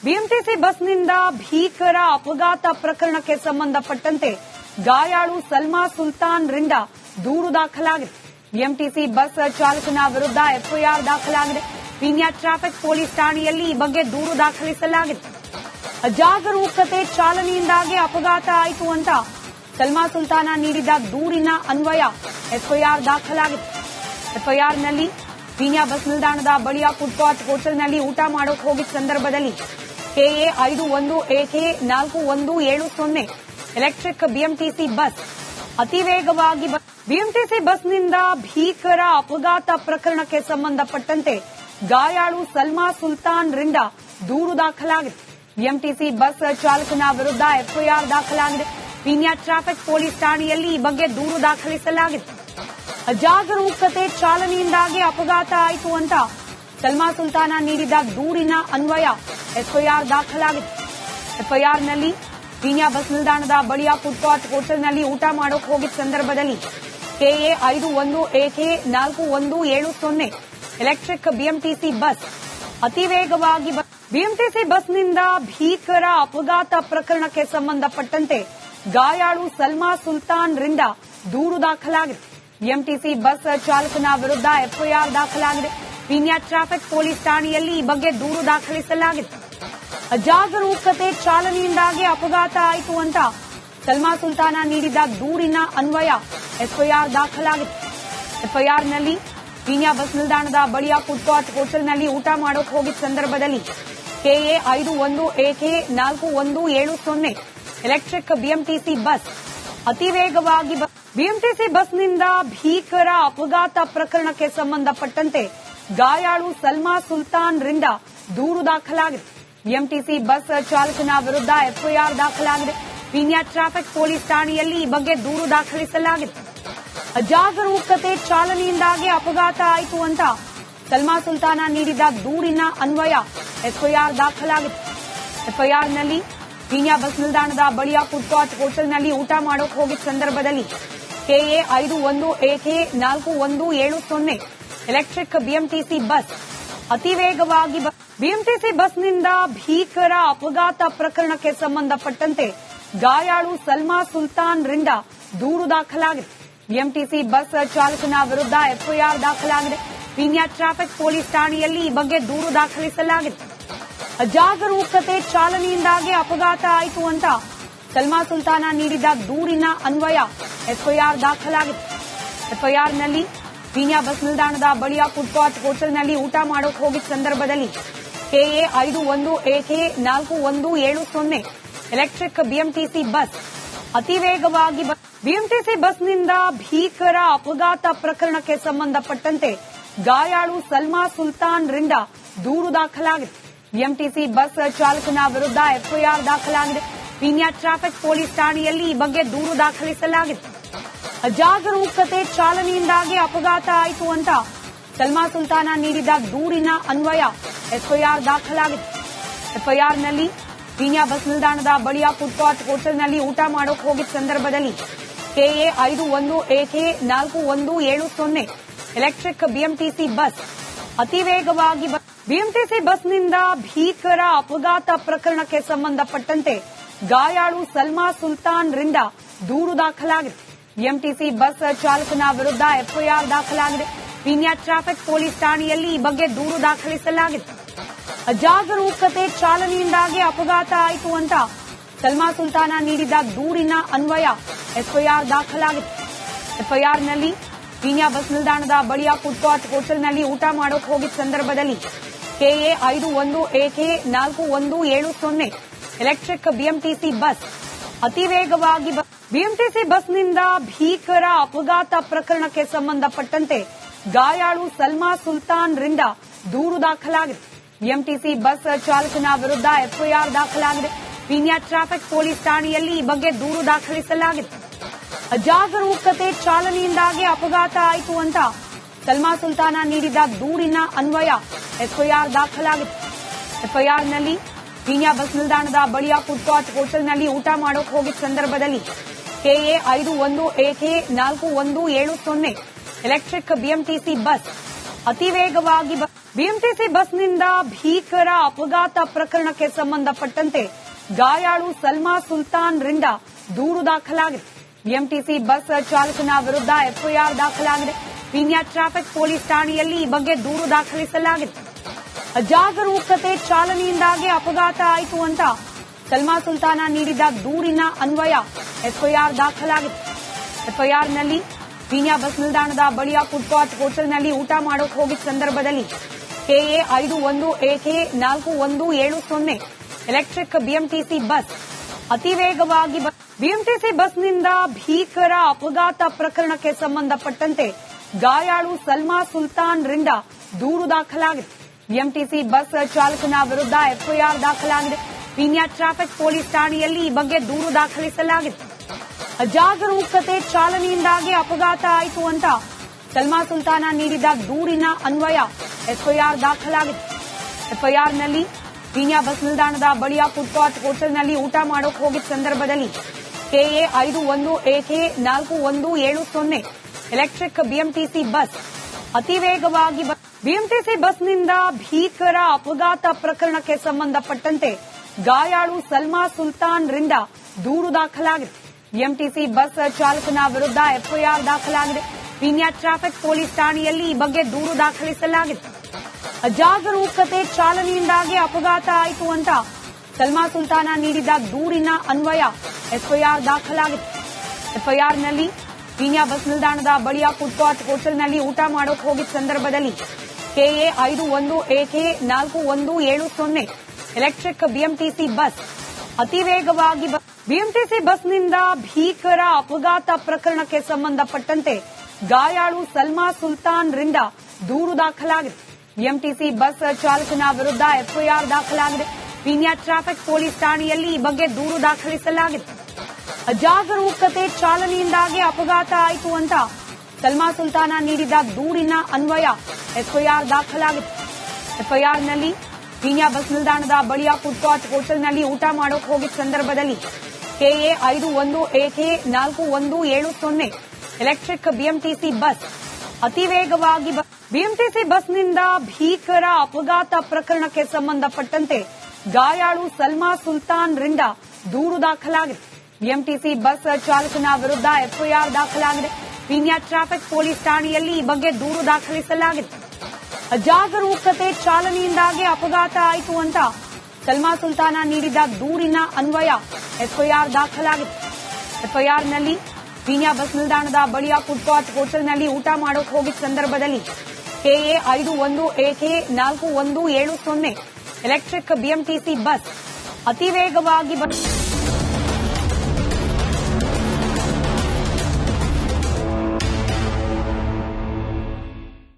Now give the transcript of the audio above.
BMTC ಬಸ್ನಿಂದ ಭೀಕರ ಅಪಘಾತ ಪ್ರಕರಣಕ್ಕೆ ಸಂಬಂಧಪಟ್ಟಂತೆ ಗಾಯಾಳು ಸಲ್ಮಾ ಸುಲ್ತಾನ್ ರಿಂದ ದೂರು ದಾಖಲಾಗಿದೆ. ಬಿಎಂಟಿಸಿ ಬಸ್ ಚಾಲಕನ ವಿರುದ್ಧ ಎಫ್ಐಆರ್ ದಾಖಲಾಗಿದೆ. ಪೀಣ್ಯ ಟ್ರಾಫಿಕ್ ಪೊಲೀಸ್ ಠಾಣೆಯಲ್ಲಿ ಈ ಬಗ್ಗೆ ದೂರು ದಾಖಲಿಸಲಾಗಿದೆ. ಅಜಾಗರೂಕತೆ ಚಾಲನೆಯಿಂದಾಗಿ ಅಪಘಾತ ಆಯಿತು ಅಂತ ಸಲ್ಮಾ ಸುಲ್ತಾನ ನೀಡಿದ ದೂರಿನ ಅನ್ವಯ ಎಫ್ಐಆರ್ ದಾಖಲಾಗಿದೆ. ಎಫ್ಐಆರ್ನಲ್ಲಿ ಪೀಣ್ಯ ಬಸ್ ನಿಲ್ದಾಣದ ಬಳಿಯ ಫುಟ್ಪಾತ್ ಹೋಟೆಲ್ನಲ್ಲಿ ಊಟ ಮಾಡೋಕೆ ಹೋಗಿದ್ದ ಸಂದರ್ಭದಲ್ಲಿ KA 51 AK 4170 electric BMTC bus ಅತಿ ವೇಗವಾಗಿ ಬಿಎಂಟಿಸಿ ಬಸ್ನಿಂದ ಭೀಕರ ಅಪಘಾತ ಪ್ರಕರಣಕ್ಕೆ ಸಂಬಂಧಪಟ್ಟಂತೆ ಗಾಯಾಳು ಸಲ್ಮಾ ಸುಲ್ತಾನ್ ರಿಂದ ದೂರು ದಾಖಲಾಗಿದೆ. ಬಿಎಂಟಿಸಿ ಬಸ್ ಚಾಲಕನ ವಿರುದ್ಧ ಎಫ್ಐಆರ್ ದಾಖಲಾಗಿದೆ. ಪೀಣ್ಯ ಟ್ರಾಫಿಕ್ ಪೊಲೀಸ್ ಠಾಣೆಯಲ್ಲಿ ಈ ಬಗ್ಗೆ ದೂರು ದಾಖಲಿಸಲಾಗಿದೆ. ಅಜಾಗರೂಕತೆ ಚಾಲನೆಯಿಂದಾಗಿ ಅಪಘಾತ ಆಯಿತು ಅಂತ ಸಲ್ಮಾ ಸುಲ್ತಾನ ನೀಡಿದ ದೂರಿನ ಅನ್ವಯ ಎಫ್ಐಆರ್ ದಾಖಲಾಗಿದೆ. ಎಫ್ಐಆರ್ನಲ್ಲಿ ಪೀಣ್ಯ ಬಸ್ ನಿಲ್ದಾಣದ ಬಳಿಯ ಫುಟ್ಪಾತ್ ಹೋಟೆಲ್ನಲ್ಲಿ ಊಟ ಮಾಡೋಕೆ ಹೋಗಿದ್ದ ಸಂದರ್ಭದಲ್ಲಿ KA 51 AK 4170 electric BMTC bus ಅತಿ ವೇಗವಾಗಿ ಬಿಎಂಟಿಸಿ ಬಸ್ನಿಂದ ಭೀಕರ ಅಪಘಾತ ಪ್ರಕರಣಕ್ಕೆ ಸಂಬಂಧಪಟ್ಟಂತೆ ಗಾಯಾಳು ಸಲ್ಮಾ ಸುಲ್ತಾನ್ ರಿಂದ ದೂರು ದಾಖಲಾಗಿದೆ. ಬಿಎಂಟಿಸಿ ಬಸ್ ಚಾಲಕನ ವಿರುದ್ಧ ಎಫ್ಐಆರ್ ದಾಖಲಾಗಿದೆ. ಪೀಣ್ಯ ಟ್ರಾಫಿಕ್ ಪೊಲೀಸ್ ಠಾಣೆಯಲ್ಲಿ ಈ ಬಗ್ಗೆ ದೂರು ದಾಖಲಿಸಲಾಗಿದೆ. ಅಜಾಗರೂಕತೆ ಚಾಲನೆಯಿಂದಾಗಿ ಅಪಘಾತ ಆಯಿತು ಅಂತ ಸಲ್ಮಾ ಸುಲ್ತಾನ ನೀಡಿದ ದೂರಿನ ಅನ್ವಯ ಎಫ್ಐಆರ್ ದಾಖಲಾಗಿದೆ. ಎಫ್ಐಆರ್ನಲ್ಲಿ ಪೀಣ್ಯ ಬಸ್ ನಿಲ್ದಾಣದ ಬಳಿಯ ಫುಟ್ಪಾತ್ ಹೋಟೆಲ್ನಲ್ಲಿ ಊಟ ಮಾಡೋಕೆ ಹೋಗಿದ್ದ ಸಂದರ್ಭದಲ್ಲಿ KA 51 AK 4170 electric BMTC bus ಅತಿ ವೇಗವಾಗಿ ಬಿಎಂಟಿಸಿ ಬಸ್ನಿಂದ ಭೀಕರ ಅಪಘಾತ ಪ್ರಕರಣಕ್ಕೆ ಸಂಬಂಧಪಟ್ಟಂತೆ ಗಾಯಾಳು ಸಲ್ಮಾ ಸುಲ್ತಾನ್ ರಿಂದ ದೂರು ದಾಖಲಾಗಿದೆ. ಬಿಎಂಟಿಸಿ ಬಸ್ ಚಾಲಕನ ವಿರುದ್ಧ ಎಫ್ಐಆರ್ ದಾಖಲಾಗಿದೆ. ಪೀಣ್ಯ ಟ್ರಾಫಿಕ್ ಪೊಲೀಸ್ ಠಾಣೆಯಲ್ಲಿ ಈ ಬಗ್ಗೆ ದೂರು ದಾಖಲಿಸಲಾಗಿದೆ. ಅಜಾಗರೂಕತೆ ಚಾಲನೆಯಿಂದಾಗಿ ಅಪಘಾತ ಆಯಿತು ಅಂತ ಸಲ್ಮಾ ಸುಲ್ತಾನ ನೀಡಿದ ದೂರಿನ ಅನ್ವಯ ಎಫ್ಐಆರ್ ದಾಖಲಾಗಿದೆ. ಎಫ್ಐಆರ್ನಲ್ಲಿ ಪೀಣ್ಯ ಬಸ್ ನಿಲ್ದಾಣದ ಬಳಿಯ ಫುಟ್ಪಾತ್ ಹೋಟೆಲ್ನಲ್ಲಿ ಊಟ ಮಾಡೋಕೆ ಹೋಗಿದ್ದ ಸಂದರ್ಭದಲ್ಲಿ KA 51 AK 4170 electric BMTC bus ಅತಿ ವೇಗವಾಗಿ ಬಿಎಂಟಿಸಿ ಬಸ್ನಿಂದ ಭೀಕರ ಅಪಘಾತ ಪ್ರಕರಣಕ್ಕೆ ಸಂಬಂಧಪಟ್ಟಂತೆ ಗಾಯಾಳು ಸಲ್ಮಾ ಸುಲ್ತಾನ್ ರಿಂದ ದೂರು ದಾಖಲಾಗಿದೆ. ಬಿಎಂಟಿಸಿ ಬಸ್ ಚಾಲಕನ ವಿರುದ್ಧ ಎಫ್ಐಆರ್ ದಾಖಲಾಗಿದೆ. ಪೀಣ್ಯ ಟ್ರಾಫಿಕ್ ಪೊಲೀಸ್ ಠಾಣೆಯಲ್ಲಿ ಈ ಬಗ್ಗೆ ದೂರು ದಾಖಲಿಸಲಾಗಿದೆ. ಅಜಾಗರೂಕತೆ ಚಾಲನೆಯಿಂದಾಗಿ ಅಪಘಾತ ಆಯಿತು ಅಂತ ಸಲ್ಮಾ ಸುಲ್ತಾನ ನೀಡಿದ ದೂರಿನ ಅನ್ವಯ ಎಫ್ಐಆರ್ ದಾಖಲಾಗಿದೆ. ಎಫ್ಐಆರ್ನಲ್ಲಿ ಪೀಣ್ಯ ಬಸ್ ನಿಲ್ದಾಣದ ಬಳಿಯ ಫುಟ್ಪಾತ್ ಹೋಟೆಲ್ನಲ್ಲಿ ಊಟ ಮಾಡೋಕೆ ಹೋಗಿದ್ದ ಸಂದರ್ಭದಲ್ಲಿ KA 51 AK 4170 electric BMTC bus ಅತಿ ವೇಗವಾಗಿ ಬಿಎಂಟಿಸಿ ಬಸ್ನಿಂದ ಭೀಕರ ಅಪಘಾತ ಪ್ರಕರಣಕ್ಕೆ ಸಂಬಂಧಪಟ್ಟಂತೆ ಗಾಯಾಳು ಸಲ್ಮಾ ಸುಲ್ತಾನ್ ರಿಂದ ದೂರು ದಾಖಲಾಗಿದೆ. ಬಿಎಂಟಿಸಿ ಬಸ್ ಚಾಲಕನ ವಿರುದ್ಧ ಎಫ್ಐಆರ್ ದಾಖಲಾಗಿದೆ. ಪೀಣ್ಯ ಟ್ರಾಫಿಕ್ ಪೊಲೀಸ್ ಠಾಣೆಯಲ್ಲಿ ಈ ಬಗ್ಗೆ ದೂರು ದಾಖಲಿಸಲಾಗಿದೆ. ಅಜಾಗರೂಕತೆ ಚಾಲನೆಯಿಂದಾಗಿ ಅಪಘಾತ ಆಯಿತು ಅಂತ ಸಲ್ಮಾ ಸುಲ್ತಾನ ನೀಡಿದ ದೂರಿನ ಅನ್ವಯ ಎಫ್ಐಆರ್ ದಾಖಲಾಗಿದೆ. ಎಫ್ಐಆರ್ನಲ್ಲಿ ಪೀಣ್ಯ ಬಸ್ ನಿಲ್ದಾಣದ ಬಳಿಯ ಫುಟ್ಪಾತ್ ಹೋಟೆಲ್ನಲ್ಲಿ ಊಟ ಮಾಡೋಕೆ ಹೋಗಿದ್ದ ಸಂದರ್ಭದಲ್ಲಿ KA 51 AK 4170 electric BMTC bus ಅತಿ ವೇಗವಾಗಿ ಬಿಎಂಟಿಸಿ ಬಸ್ನಿಂದ ಭೀಕರ ಅಪಘಾತ ಪ್ರಕರಣಕ್ಕೆ ಸಂಬಂಧಪಟ್ಟಂತೆ ಗಾಯಾಳು ಸಲ್ಮಾ ಸುಲ್ತಾನ್ ರಿಂದ ದೂರು ದಾಖಲಾಗಿದೆ. ಬಿಎಂಟಿಸಿ ಬಸ್ ಚಾಲಕನ ವಿರುದ್ಧ ಎಫ್ಐಆರ್ ದಾಖಲಾಗಿದೆ. ಪೀಣ್ಯ ಟ್ರಾಫಿಕ್ ಪೊಲೀಸ್ ಠಾಣೆಯಲ್ಲಿ ಈ ಬಗ್ಗೆ ದೂರು ದಾಖಲಿಸಲಾಗಿದೆ. ಅಜಾಗರೂಕತೆ ಚಾಲನೆಯಿಂದಾಗಿ ಅಪಘಾತ ಆಯಿತು ಅಂತ ಸಲ್ಮಾ ಸುಲ್ತಾನ ನೀಡಿದ ದೂರಿನ ಅನ್ವಯ ಎಫ್ಐಆರ್ ದಾಖಲಾಗಿದೆ. ಎಫ್ಐಆರ್ನಲ್ಲಿ ಪೀಣ್ಯ ಬಸ್ ನಿಲ್ದಾಣದ ಬಳಿಯ ಫುಟ್ಪಾತ್ ಹೋಟೆಲ್ನಲ್ಲಿ ಊಟ ಮಾಡೋಕೆ ಹೋಗಿದ್ದ ಸಂದರ್ಭದಲ್ಲಿ KA 51 AK 4170 electric BMTC bus ಅತಿ ವೇಗವಾಗಿ ಬಿಎಂಟಿಸಿ ಬಸ್ನಿಂದ ಭೀಕರ ಅಪಘಾತ ಪ್ರಕರಣಕ್ಕೆ ಸಂಬಂಧಪಟ್ಟಂತೆ ಗಾಯಾಳು ಸಲ್ಮಾ ಸುಲ್ತಾನ್ ರಿಂದ ದೂರು ದಾಖಲಾಗಿದೆ. ಬಿಎಂಟಿಸಿ ಬಸ್ ಚಾಲಕನ ವಿರುದ್ಧ ಎಫ್ಐಆರ್ ದಾಖಲಾಗಿದೆ. ಪೀಣ್ಯ ಟ್ರಾಫಿಕ್ ಪೊಲೀಸ್ ಠಾಣೆಯಲ್ಲಿ ಈ ಬಗ್ಗೆ ದೂರು ದಾಖಲಿಸಲಾಗಿದೆ. ಅಜಾಗರೂಕತೆ ಚಾಲನೆಯಿಂದಾಗಿ ಅಪಘಾತ ಆಯಿತು ಅಂತ ಸಲ್ಮಾ ಸುಲ್ತಾನ ನೀಡಿದ ದೂರಿನ ಅನ್ವಯ ಎಫ್ಐಆರ್ ದಾಖಲಾಗಿದೆ. ಎಫ್ಐಆರ್ನಲ್ಲಿ ಪೀಣ್ಯ ಬಸ್ ನಿಲ್ದಾಣದ ಬಳಿಯ ಫುಟ್ಪಾತ್ ಹೋಟೆಲ್ನಲ್ಲಿ ಊಟ ಮಾಡೋಕೆ ಹೋಗಿದ್ದ ಸಂದರ್ಭದಲ್ಲಿ KA 51 AK 4170 electric BMTC bus ಅತಿ ವೇಗವಾಗಿ ಬಿಎಂಟಿಸಿ ಬಸ್ನಿಂದ ಭೀಕರ ಅಪಘಾತ ಪ್ರಕರಣಕ್ಕೆ ಸಂಬಂಧಪಟ್ಟಂತೆ ಗಾಯಾಳು ಸಲ್ಮಾ ಸುಲ್ತಾನ್ ರಿಂದ ದೂರು ದಾಖಲಾಗಿದೆ. ಬಿಎಂಟಿಸಿ ಬಸ್ ಚಾಲಕನ ವಿರುದ್ಧ ಎಫ್ಐಆರ್ ದಾಖಲಾಗಿದೆ. ಪೀಣ್ಯ ಟ್ರಾಫಿಕ್ ಪೊಲೀಸ್ ಠಾಣೆಯಲ್ಲಿ ಈ ಬಗ್ಗೆ ದೂರು ದಾಖಲಿಸಲಾಗಿದೆ. ಅಜಾಗರೂಕತೆ ಚಾಲನೆಯಿಂದಾಗಿ ಅಪಘಾತ ಆಯಿತು ಅಂತ ಸಲ್ಮಾ ಸುಲ್ತಾನ ನೀಡಿದ ದೂರಿನ ಅನ್ವಯ ಎಫ್ಐಆರ್ ದಾಖಲಾಗಿದೆ. ಎಫ್ಐಆರ್ನಲ್ಲಿ ಪೀಣ್ಯ ಬಸ್ ನಿಲ್ದಾಣದ ಬಳಿಯ ಫುಟ್ಪಾತ್ ಹೋಟೆಲ್ನಲ್ಲಿ ಊಟ ಮಾಡೋಕೆ ಹೋಗಿದ್ದ ಸಂದರ್ಭದಲ್ಲಿ K A 51AK 4170 electric BMTC bus ಅತಿ ವೇಗವಾಗಿ ಬಿಎಂಟಿಸಿ ಬಸ್ನಿಂದ ಭೀಕರ ಅಪಘಾತ ಪ್ರಕರಣಕ್ಕೆ ಸಂಬಂಧಪಟ್ಟಂತೆ ಗಾಯಾಳು ಸಲ್ಮಾ ಸುಲ್ತಾನ್ ರಿಂದ ದೂರು ದಾಖಲಾಗಿದೆ. ಬಿಎಂಟಿಸಿ ಬಸ್ ಚಾಲಕನ ವಿರುದ್ಧ ಎಫ್ಐಆರ್ ದಾಖಲಾಗಿದೆ. ಪೀಣ್ಯ ಟ್ರಾಫಿಕ್ ಪೊಲೀಸ್ ಠಾಣೆಯಲ್ಲಿ ಈ ಬಗ್ಗೆ ದೂರು ದಾಖಲಿಸಲಾಗಿದೆ. ಅಜಾಗರೂಕತೆ ಚಾಲನೆಯಿಂದಾಗಿ ಅಪಘಾತ ಆಯಿತು ಅಂತ ಸಲ್ಮಾ ಸುಲ್ತಾನ ನೀಡಿದ ದೂರಿನ ಅನ್ವಯ ಎಫ್ಐಆರ್ ದಾಖಲಾಗಿದೆ. ಎಫ್ಐಆರ್ನಲ್ಲಿ ಪೀಣ್ಯ ಬಸ್ ನಿಲ್ದಾಣದ ಬಳಿಯ ಫುಟ್ಪಾತ್ ಹೋಟೆಲ್ನಲ್ಲಿ ಊಟ ಮಾಡೋಕೆ ಹೋಗಿದ್ದ ಸಂದರ್ಭದಲ್ಲಿ K A 51AK 4170 electric BMTC bus ಅತಿ ವೇಗವಾಗಿ ಬಿಎಂಟಿಸಿ ಬಸ್ನಿಂದ ಭೀಕರ ಅಪಘಾತ ಪ್ರಕರಣಕ್ಕೆ ಸಂಬಂಧಪಟ್ಟಂತೆ ಗಾಯಾಳು ಸಲ್ಮಾ ಸುಲ್ತಾನ್ ರಿಂದ ದೂರು ದಾಖಲಾಗಿದೆ. ಬಿಎಂಟಿಸಿ ಬಸ್ ಚಾಲಕನ ವಿರುದ್ಧ ಎಫ್ಐಆರ್ ದಾಖಲಾಗಿದೆ. ಪೀಣ್ಯ ಟ್ರಾಫಿಕ್ ಪೊಲೀಸ್ ಠಾಣೆಯಲ್ಲಿ ಈ ಬಗ್ಗೆ ದೂರು ದಾಖಲಿಸಲಾಗಿದೆ. ಅಜಾಗರೂಕತೆ ಚಾಲನೆಯಿಂದಾಗಿ ಅಪಘಾತ ಆಯಿತು ಅಂತ ಸಲ್ಮಾ ಸುಲ್ತಾನ ನೀಡಿದ ದೂರಿನ ಅನ್ವಯ ಎಫ್ಐಆರ್ ದಾಖಲಾಗಿದೆ. ಎಫ್ಐಆರ್ನಲ್ಲಿ ಪೀಣ್ಯ ಬಸ್ ನಿಲ್ದಾಣದ ಬಳಿಯ ಫುಟ್ಪಾತ್ ಹೋಟೆಲ್ನಲ್ಲಿ ಊಟ ಮಾಡೋಕೆ ಹೋಗಿದ್ದ ಸಂದರ್ಭದಲ್ಲಿ K A 51AK 4170 electric BMTC bus ಅತಿ ವೇಗವಾಗಿ ಬಿಎಂಟಿಸಿ ಬಸ್ನಿಂದ ಭೀಕರ ಅಪಘಾತ ಪ್ರಕರಣಕ್ಕೆ ಸಂಬಂಧಪಟ್ಟಂತೆ ಗಾಯಾಳು ಸಲ್ಮಾ ಸುಲ್ತಾನ್ ರಿಂದ ದೂರು ದಾಖಲಾಗಿದೆ. ಬಿಎಂಟಿಸಿ ಬಸ್ ಚಾಲಕನ ವಿರುದ್ಧ ಎಫ್ಐಆರ್ ದಾಖಲಾಗಿದೆ. ಪೀಣ್ಯ ಟ್ರಾಫಿಕ್ ಪೊಲೀಸ್ ಠಾಣೆಯಲ್ಲಿ ಈ ಬಗ್ಗೆ ದೂರು ದಾಖಲಿಸಲಾಗಿದೆ. ಅಜಾಗರೂಕತೆ ಚಾಲನೆಯಿಂದಾಗಿ ಅಪಘಾತ ಆಯಿತು ಅಂತ ಸಲ್ಮಾ ಸುಲ್ತಾನ ನೀಡಿದ ದೂರಿನ ಅನ್ವಯ ಎಫ್ಐಆರ್ ದಾಖಲಾಗಿದೆ. ಎಫ್ಐಆರ್ನಲ್ಲಿ ಪೀಣ್ಯ ಬಸ್ ನಿಲ್ದಾಣದ ಬಳಿಯ ಫುಟ್ಪಾತ್ ಹೋಟೆಲ್ನಲ್ಲಿ ಊಟ ಮಾಡೋಕೆ ಹೋಗಿದ್ದ ಸಂದರ್ಭದಲ್ಲಿ K A 51AK 4170 electric BMTC bus ಅತಿ ವೇಗವಾಗಿ ಬಿಎಂಟಿಸಿ ಬಸ್ನಿಂದ ಭೀಕರ ಅಪಘಾತ ಪ್ರಕರಣಕ್ಕೆ ಸಂಬಂಧಪಟ್ಟಂತೆ ಗಾಯಾಳು ಸಲ್ಮಾ ಸುಲ್ತಾನ್ ರಿಂದ ದೂರು ದಾಖಲಾಗಿದೆ. ಬಿಎಂಟಿಸಿ ಬಸ್ ಚಾಲಕನ ವಿರುದ್ಧ ಎಫ್ಐಆರ್ ದಾಖಲಾಗಿದೆ. ಪೀಣ್ಯ ಟ್ರಾಫಿಕ್ ಪೊಲೀಸ್ ಠಾಣೆಯಲ್ಲಿ ಈ ಬಗ್ಗೆ ದೂರು ದಾಖಲಿಸಲಾಗಿದೆ. ಅಜಾಗರೂಕತೆ ಚಾಲನೆಯಿಂದಾಗಿ ಅಪಘಾತ ಆಯಿತು ಅಂತ ಸಲ್ಮಾ ಸುಲ್ತಾನ ನೀಡಿದ ದೂರಿನ ಅನ್ವಯ ಎಫ್ಐಆರ್ ದಾಖಲಾಗಿದೆ. ಎಫ್ಐಆರ್ನಲ್ಲಿ ಪೀಣ್ಯ ಬಸ್ ನಿಲ್ದಾಣದ ಬಳಿಯ ಫುಟ್ಪಾತ್ ಹೋಟೆಲ್ನಲ್ಲಿ ಊಟ ಮಾಡೋಕೆ ಹೋಗಿದ್ದ ಸಂದರ್ಭದಲ್ಲಿ K A 51AK 4170 electric BMTC bus ಅತಿ ವೇಗವಾಗಿ